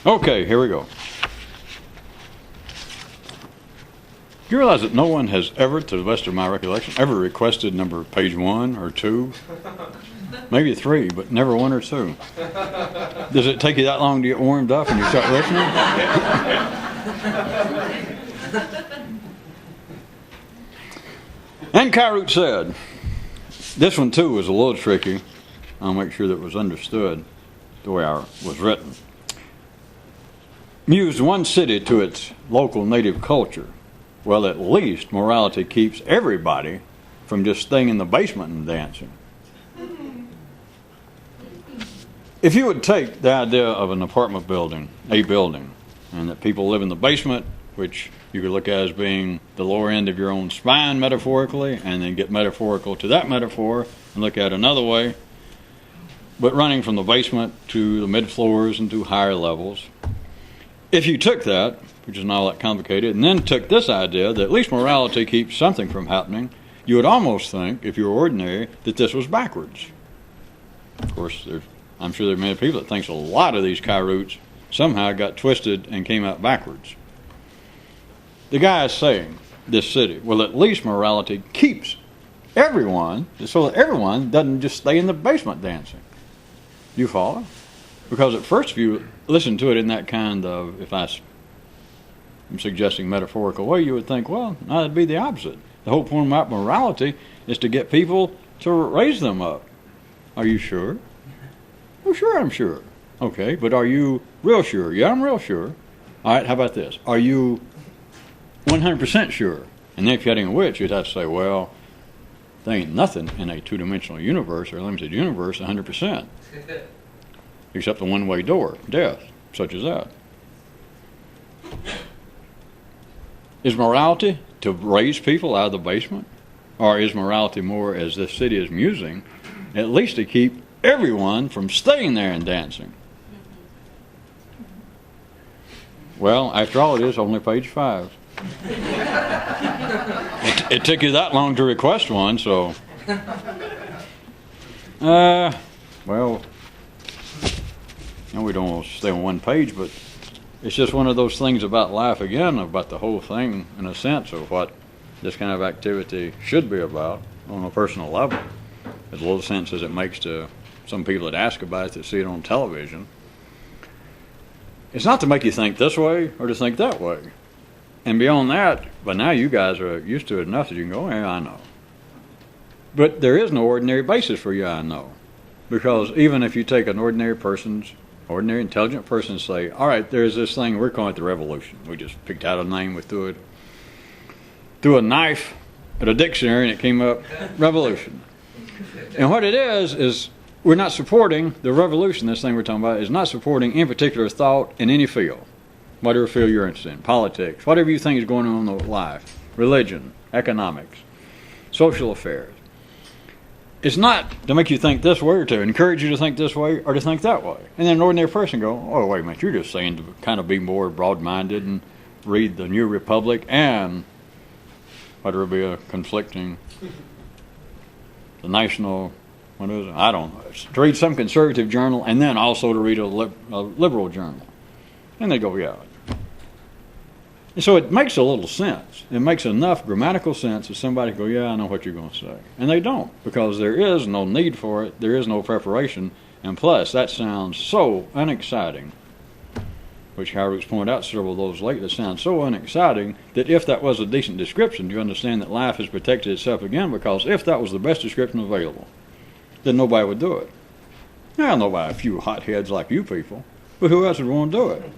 Okay, here we go. Do you realize that no one has ever, to the best of my recollection, ever requested number page 1 or 2? Maybe 3, but never 1 or 2. Does it take you that long to get warmed up and you start listening? And Kyroot said, this one too was a little tricky. I'll make sure that it was understood the way it was written. Mused one city to its local native culture. Well, at least morality keeps everybody from just staying in the basement and dancing. If you would take the idea of an apartment building, a building, and that people live in the basement, which you could look at as being the lower end of your own spine metaphorically, and then get metaphorical to that metaphor and look at it another way, but running from the basement to the mid-floors and to higher levels. If you took that, which is not all that complicated, and then took this idea that at least morality keeps something from happening, you would almost think, if you were ordinary, that this was backwards. Of course, I'm sure there are many people that think a lot of these Kyroots somehow got twisted and came out backwards. The guy is saying, this city, well, at least morality keeps everyone, so that everyone doesn't just stay in the basement dancing. You follow? Because at first, if you listen to it in that kind of, if I'm suggesting metaphorical way, you would think, well, no, that'd be the opposite. The whole point about morality is to get people to raise them up. Are you sure? Well, sure, I'm sure. Okay, but are you real sure? Yeah, I'm real sure. All right, how about this? Are you 100% sure? And then if you had any which, you'd have to say, well, there ain't nothing in a two-dimensional universe or a limited universe 100%. Except the one-way door, death, such as that. Is morality to raise people out of the basement? Or is morality more, as this city is musing, at least to keep everyone from staying there and dancing? Well, after all, it is only page 5. It took you that long to request one, so... well... we don't want to stay on one page, but it's just one of those things about life, again, about the whole thing, in a sense, of what this kind of activity should be about on a personal level, as little sense as it makes to some people that ask about it that see it on television. It's not to make you think this way or to think that way. And beyond that, but now you guys are used to it enough that you can go, yeah, I know. But there is no ordinary basis for yeah, I know. Because even if you take an ordinary intelligent person and say, all right, there's this thing, we're calling it the revolution. We just picked out a name, we threw a knife at a dictionary and it came up, revolution. And what it is we're not supporting the revolution, this thing we're talking about, is not supporting any particular thought in any field. Whatever field you're interested in, politics, whatever you think is going on in life, religion, economics, social affairs. It's not to make you think this way or to encourage you to think this way or to think that way. And then an ordinary person go, oh, wait a minute, you're just saying to kind of be more broad-minded and read the New Republic and whatever be a conflicting, the national, what is it? I don't know. It's to read some conservative journal and then also to read a liberal journal. And they go, yeah. And so it makes a little sense. It makes enough grammatical sense that somebody can go, yeah, I know what you're going to say. And they don't, because there is no need for it. There is no preparation. And plus, that sounds so unexciting, which Kyroot's pointed out several of those late, that sounds so unexciting that if that was a decent description, you understand that life has protected itself again, because if that was the best description available, then nobody would do it. Now, nobody, a few hotheads like you people, but who else would want to do it?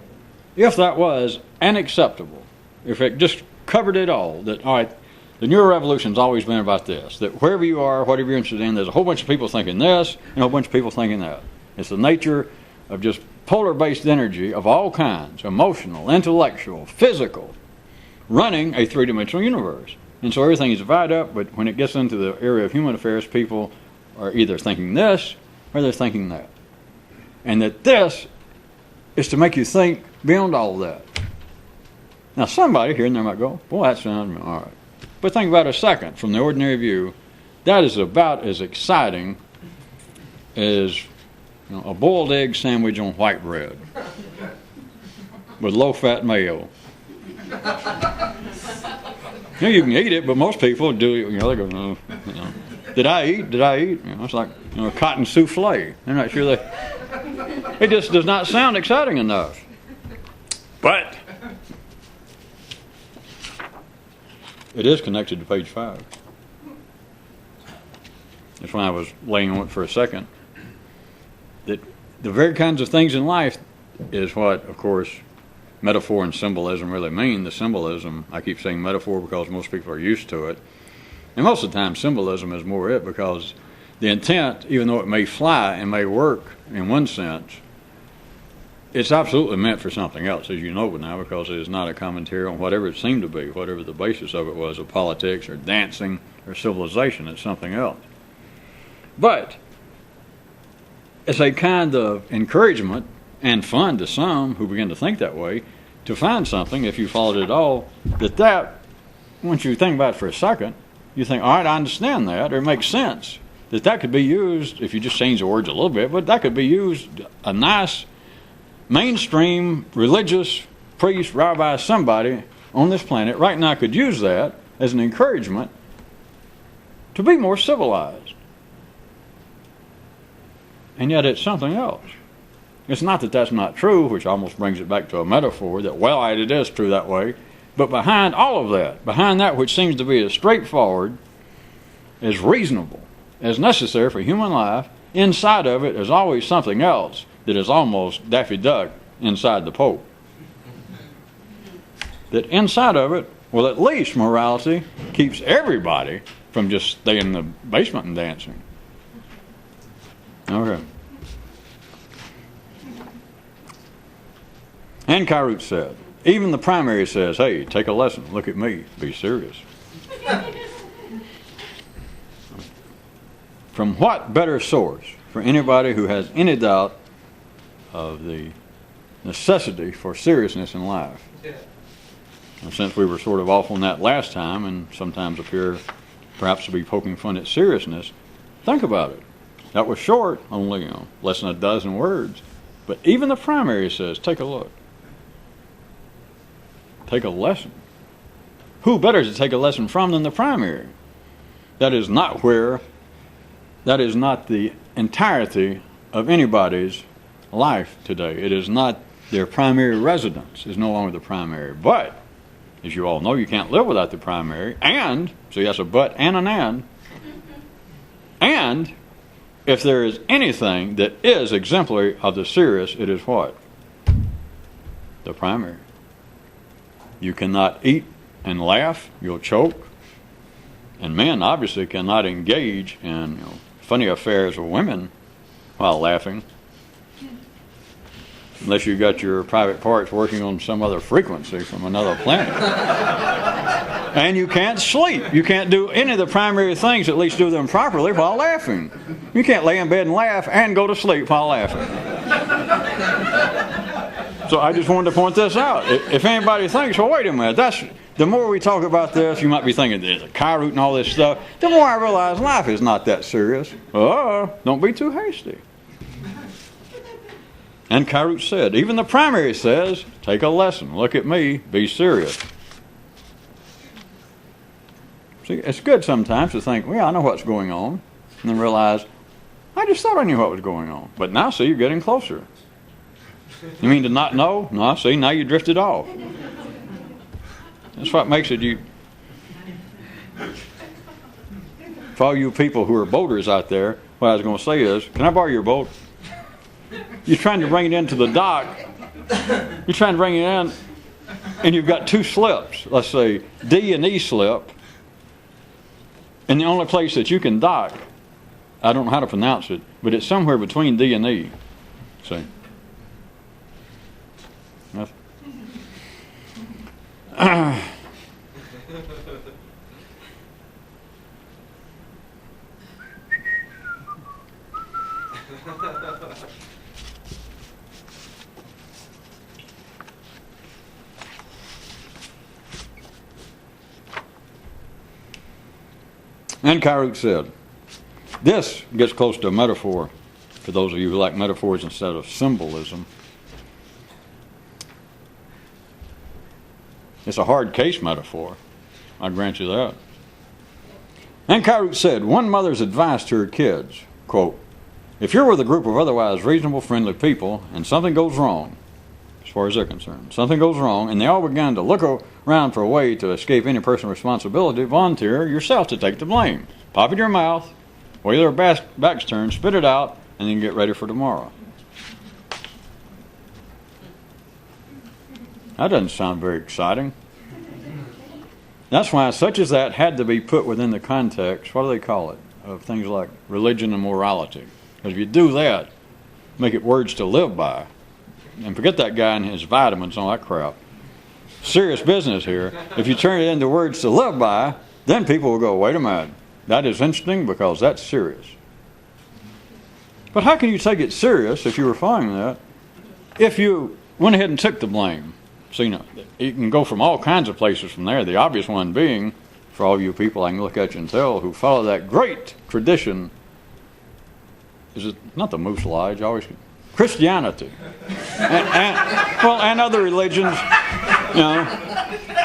If that was unacceptable, if it just covered it all, that, all right, the New Revolution's always been about this, that wherever you are, whatever you're interested in, there's a whole bunch of people thinking this and a whole bunch of people thinking that. It's the nature of just polar-based energy of all kinds, emotional, intellectual, physical, running a three-dimensional universe. And so everything is divided up, but when it gets into the area of human affairs, people are either thinking this or they're thinking that. And that this is to make you think beyond all of that. Now, somebody here and there might go, boy, that sounds all right. But think about it a second. From the ordinary view, that is about as exciting as a boiled egg sandwich on white bread. with low-fat mayo. You can eat it, but most people do. They go, no, Did I eat? Did I eat? It's like cotton souffle. They're not sure it just does not sound exciting enough. But it is connected to page 5. That's why I was laying on it for a second. That the very kinds of things in life is what, of course, metaphor and symbolism really mean. The symbolism, I keep saying metaphor because most people are used to it. And most of the time, symbolism is more it, because the intent, even though it may fly and may work in one sense, it's absolutely meant for something else, as you know now, because it is not a commentary on whatever it seemed to be, whatever the basis of it was, of politics or dancing or civilization. It's something else. But it's a kind of encouragement and fun to some who begin to think that way, to find something, if you followed it all, that once you think about it for a second, you think, all right, I understand that, or it makes sense that could be used, if you just change the words a little bit, but that could be used, a nice mainstream religious priest, rabbi, somebody on this planet right now could use that as an encouragement to be more civilized. And yet it's something else. It's not that that's not true, which almost brings it back to a metaphor, that, well, it is true that way. But behind all of that, behind that which seems to be as straightforward, as reasonable, as necessary for human life, inside of it is always something else that is almost Daffy Duck inside the Pope. That inside of it, well, at least morality keeps everybody from just staying in the basement and dancing. Okay. And Kyroot said, even the primary says, hey, take a lesson, look at me, be serious. From what better source for anybody who has any doubt of the necessity for seriousness in life? And since we were sort of off on that last time and sometimes appear perhaps to be poking fun at seriousness, think about it. That was short, only less than a dozen words. But even the primary says, take a look. Take a lesson. Who better to take a lesson from than the primary? That is not the entirety of anybody's life today. It is not their primary residence, is no longer the primary. But, as you all know, you can't live without the primary. And, so that's a but and an and. And, if there is anything that is exemplary of the serious, it is what? The primary. You cannot eat and laugh, you'll choke. And men obviously cannot engage in funny affairs with women while laughing, unless you got your private parts working on some other frequency from another planet. And you can't sleep. You can't do any of the primary things, at least do them properly, while laughing. You can't lay in bed and laugh and go to sleep while laughing. So I just wanted to point this out. If anybody thinks, well, wait a minute, the more we talk about this, you might be thinking there's a Kyroot and all this stuff, the more I realize life is not that serious. Don't be too hasty. And Kyroot said, even the primary says, take a lesson, look at me, be serious. See, it's good sometimes to think, well, I know what's going on, and then realize, I just thought I knew what was going on. But now, see, you're getting closer. You mean to not know? No, see, now you drifted off. That's what makes it For all you people who are boaters out there, what I was going to say is, can I borrow your boat? You're trying to bring it into the dock. You're trying to bring it in, and you've got two slips. Let's say D and E slip. And the only place that you can dock, I don't know how to pronounce it, but it's somewhere between D and E. See? And Kyroot said, this gets close to a metaphor, for those of you who like metaphors instead of symbolism. It's a hard case metaphor. I grant you that. And Kyroot said, one mother's advice to her kids, quote, if you're with a group of otherwise reasonable, friendly people and something goes wrong, as far as they're concerned, something goes wrong, and they all begin to look around for a way to escape any personal responsibility, volunteer yourself to take the blame. Pop it in your mouth, while their back's turned, spit it out, and then get ready for tomorrow. That doesn't sound very exciting. That's why such as that had to be put within the context, what do they call it, of things like religion and morality. Because if you do that, make it words to live by, and forget that guy and his vitamins and all that crap. Serious business here. If you turn it into words to live by, then people will go, wait a minute, that is interesting because that's serious. But how can you take it serious if you were following that, if you went ahead and took the blame? So, you can go from all kinds of places from there. The obvious one being, for all you people I can look at you and tell, who follow that great tradition, is it not the Moose Lodge, Christianity. And other religions,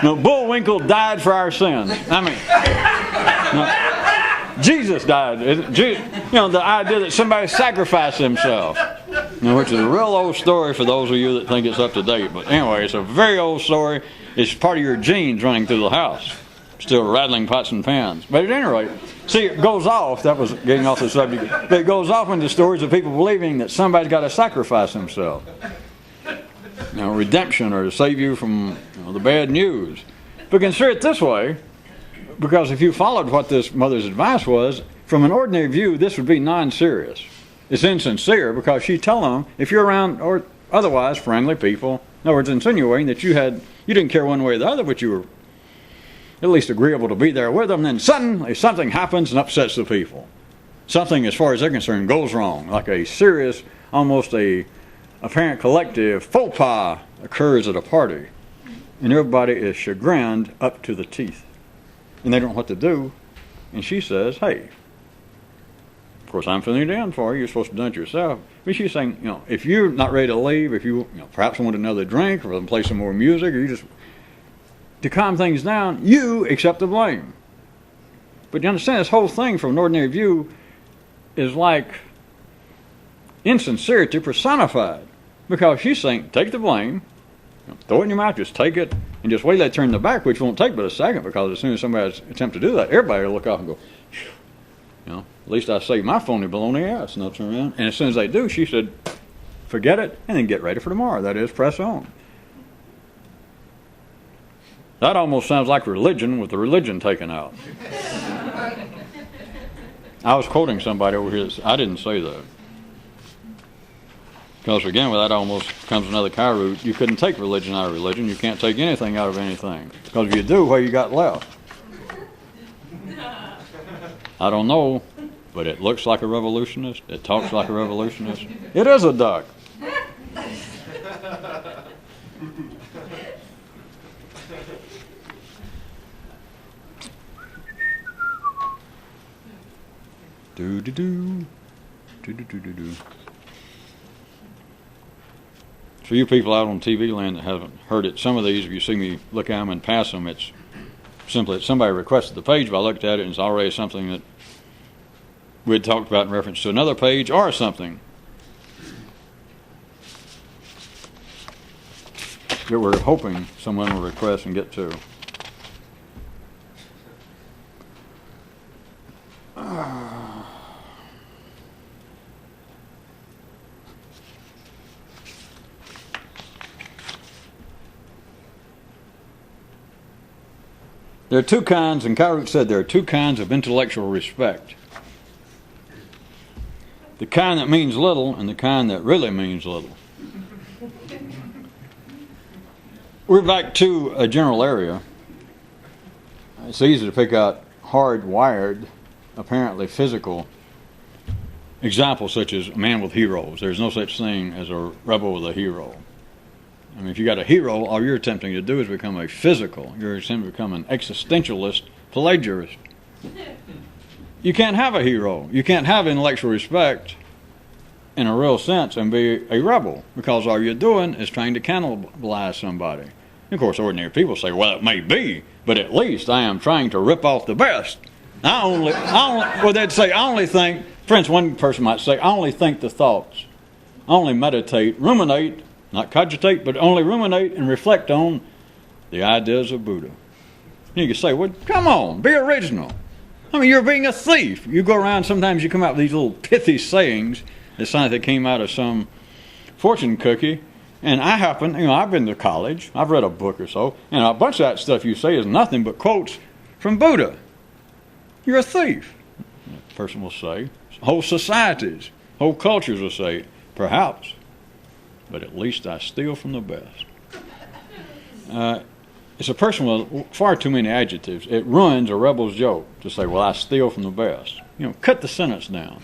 Bullwinkle died for our sins. Jesus died. The idea that somebody sacrificed himself. Which is a real old story for those of you that think it's up to date. But anyway, it's a very old story. It's part of your genes running through the house. Still rattling pots and pans. But at any rate, see, it goes off. That was getting off the subject. But it goes off into stories of people believing that somebody's got to sacrifice himself. Redemption or to save you from the bad news. But consider it this way, because if you followed what this mother's advice was, from an ordinary view, this would be non-serious. It's insincere because she's telling them, if you're around or otherwise friendly people, in other words, insinuating that you didn't care one way or the other, but you were at least agreeable to be there with them, then suddenly something happens and upsets the people. Something, as far as they're concerned, goes wrong, like a serious, almost a apparent collective faux pas occurs at a party, and everybody is chagrined up to the teeth, and they don't know what to do. And she says, hey, of course, I'm filling it in for you. You're supposed to have done it yourself. But she's saying, if you're not ready to leave, if you perhaps want another drink or play some more music, or you just, to calm things down, you accept the blame. But you understand, this whole thing from an ordinary view is like insincerity personified. Because she's saying, take the blame, throw it in your mouth, just take it, and just wait till they turn their back, which won't take but a second, because as soon as somebody attempts to do that, everybody will look off and go, at least I saved my phony baloney ass, and they'll turn around. And as soon as they do, she said, forget it, and then get ready for tomorrow. That is, press on. That almost sounds like religion with the religion taken out. I was quoting somebody over here. I didn't say that. Because again, with that almost comes another Kyroot. You couldn't take religion out of religion. You can't take anything out of anything. Because if you do, what you got left? I don't know, but it looks like a revolutionist. It talks like a revolutionist. It is a duck. Do-do-do. Do-do-do-do-do. For you people out on TV land that haven't heard it, some of these, if you see me look at them and pass them, it's simply that somebody requested the page, but I looked at it and it's already something that we had talked about in reference to another page or something that we're hoping someone will request and get to. There are two kinds, and Kyroot said there are two kinds of intellectual respect. The kind that means little and the kind that really means little. We're back to a general area. It's easy to pick out hardwired, apparently physical examples such as a man with heroes. There's no such thing as a rebel with a hero. I mean, if you got a hero, all you're attempting to do is become a physical. You're attempting to become an existentialist plagiarist. You can't have a hero. You can't have intellectual respect in a real sense and be a rebel, because all you're doing is trying to cannibalize somebody. Of course, ordinary people say, well, it may be, but at least I am trying to rip off the best. Well, they'd say, I only think, for instance, one person might say, I only think the thoughts. I only meditate, ruminate, not cogitate, but only ruminate and reflect on the ideas of Buddha. You can say, well, come on, be original. I mean, you're being a thief. You go around, sometimes you come out with these little pithy sayings that sound like they came out of some fortune cookie. And I happen, I've been to college, I've read a book or so, and a bunch of that stuff you say is nothing but quotes from Buddha. You're a thief. The person will say, whole societies, whole cultures will say, perhaps, but at least I steal from the best. It's a person with far too many adjectives. It ruins a rebel's joke to say, well, I steal from the best. Cut the sentence down.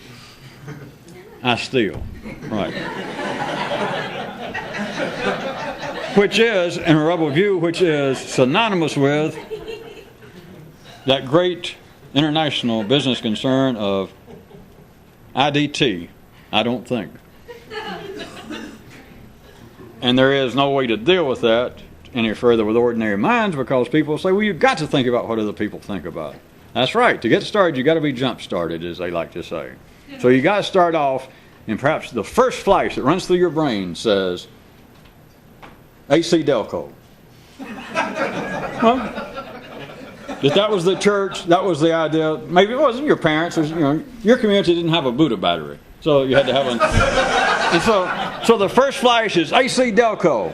I steal. Right. Which is, in a rebel view, which is synonymous with that great international business concern of IDT, I don't think. And there is no way to deal with that any further with ordinary minds, because people say, well, you've got to think about what other people think about. That's right. To get started, you've got to be jump-started, as they like to say. So you got to start off, and perhaps the first flash that runs through your brain says, AC Delco. Well, if that was the church, that was the idea. Maybe it wasn't your parents. Your community didn't have a Buddha battery, so you had to have one. And so the first flash is AC Delco.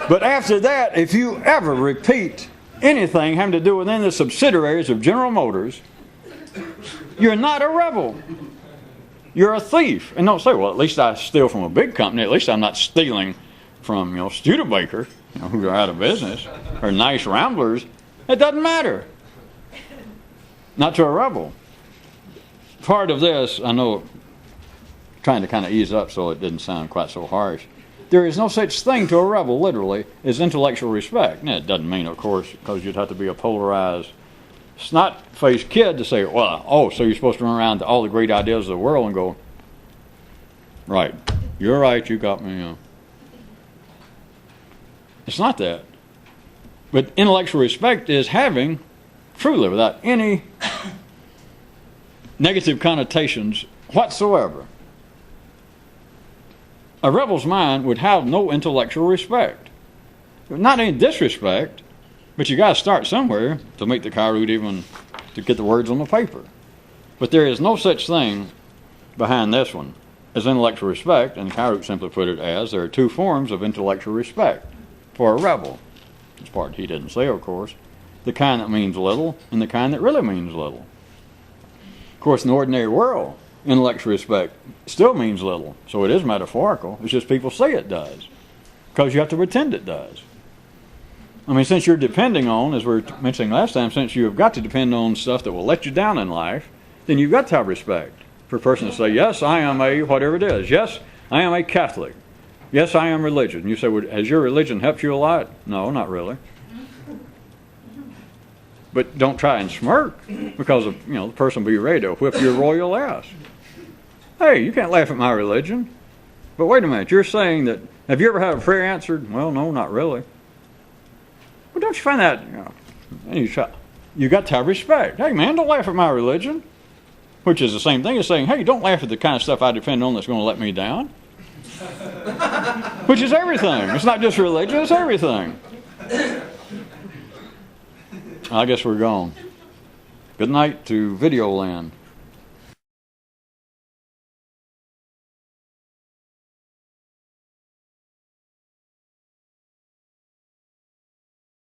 But after that, if you ever repeat anything having to do within the subsidiaries of General Motors, you're not a rebel. You're a thief. And don't say, well, at least I steal from a big company. At least I'm not stealing from, Studebaker, who are out of business, or Nice Ramblers. It doesn't matter. Not to a rebel. Part of this, I know, trying to kind of ease up so it didn't sound quite so harsh. There is no such thing to a rebel, literally, as intellectual respect. Now, it doesn't mean, of course, because you'd have to be a polarized, snot-faced kid to say, well, so you're supposed to run around to all the great ideas of the world and go, right, you're right, you got me. It's not that. But intellectual respect is having, truly, without any negative connotations whatsoever, a rebel's mind would have no intellectual respect. Not any disrespect, but you got to start somewhere to make the Kyroot even, to get the words on the paper. But there is no such thing behind this one as intellectual respect, and Kyroot simply put it as there are two forms of intellectual respect for a rebel. This part he didn't say, of course. The kind that means little and the kind that really means little. Of course, in the ordinary world, intellectual respect still means little, so it is metaphorical. It's just people say it does, because you have to pretend it does. I mean, since you're depending on, as we were mentioning last time, since you've got to depend on stuff that will let you down in life, then you've got to have respect for a person to say, yes, I am a whatever it is. Yes, I am a Catholic. Yes, I am religion. You say, well, has your religion helped you a lot? No, not really. But don't try and smirk, because the person will be ready to whip your royal ass. Hey, you can't laugh at my religion. But wait a minute, you're saying that, have you ever had a prayer answered? Well, no, not really. Well, don't you find that, you got to have respect. Hey, man, don't laugh at my religion. Which is the same thing as saying, hey, don't laugh at the kind of stuff I depend on that's going to let me down. Which is everything. It's not just religion, it's everything. I guess we're gone. Good night to Video Land.